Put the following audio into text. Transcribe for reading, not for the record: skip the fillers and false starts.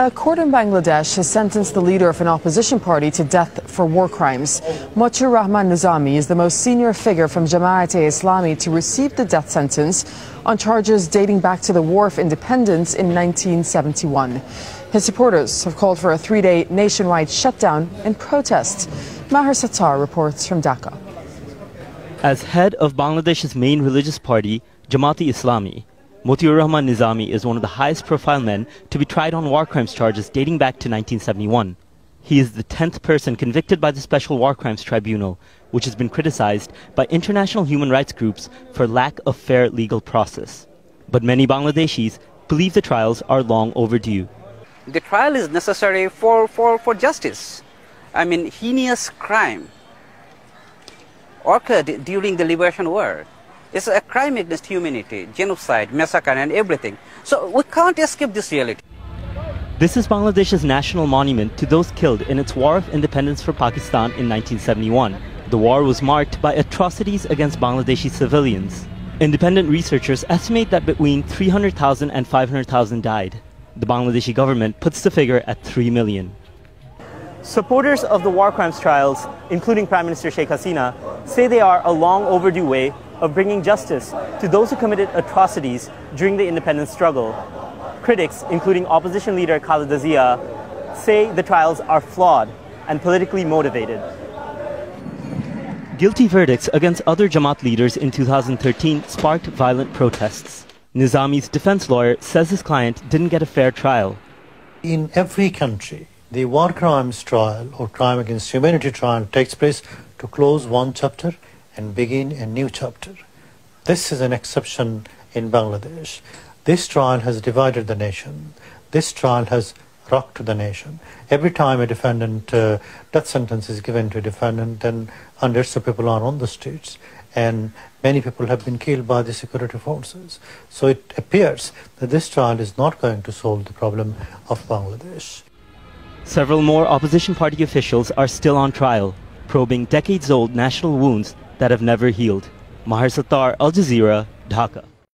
A court in Bangladesh has sentenced the leader of an opposition party to death for war crimes. Mutiur Rahman Nizami is the most senior figure from Jamaat-e-Islami to receive the death sentence on charges dating back to the War of Independence in 1971. His supporters have called for a 3-day nationwide shutdown in protest. Maher Sattar reports from Dhaka. As head of Bangladesh's main religious party, Jamaat-e-Islami, Mutiur Rahman Nizami is one of the highest profile men to be tried on war crimes charges dating back to 1971. He is the 10th person convicted by the Special War Crimes Tribunal, which has been criticized by international human rights groups for lack of fair legal process. But many Bangladeshis believe the trials are long overdue. The trial is necessary for justice. I mean, heinous crime occurred during the Liberation War. It's a crime against humanity, genocide, massacre and everything. So we can't escape this reality. This is Bangladesh's national monument to those killed in its War of Independence for Pakistan in 1971. The war was marked by atrocities against Bangladeshi civilians. Independent researchers estimate that between 300,000 and 500,000 died. The Bangladeshi government puts the figure at 3 million. Supporters of the war crimes trials, including Prime Minister Sheikh Hasina, say they are a long overdue way of bringing justice to those who committed atrocities during the independence struggle. Critics, including opposition leader Khaleda Zia, say the trials are flawed and politically motivated. Guilty verdicts against other Jamaat leaders in 2013 sparked violent protests. Nizami's defense lawyer says his client didn't get a fair trial. In every country, the war crimes trial or crime against humanity trial takes place to close one chapter and begin a new chapter. This is an exception in Bangladesh. This trial has divided the nation. This trial has rocked the nation. Every time a defendant, death sentence is given to a defendant, then hundreds of people are on the streets, and many people have been killed by the security forces. So it appears that this trial is not going to solve the problem of Bangladesh. Several more opposition party officials are still on trial, probing decades-old national wounds that have never healed. Maher Sattar, Al Jazeera, Dhaka.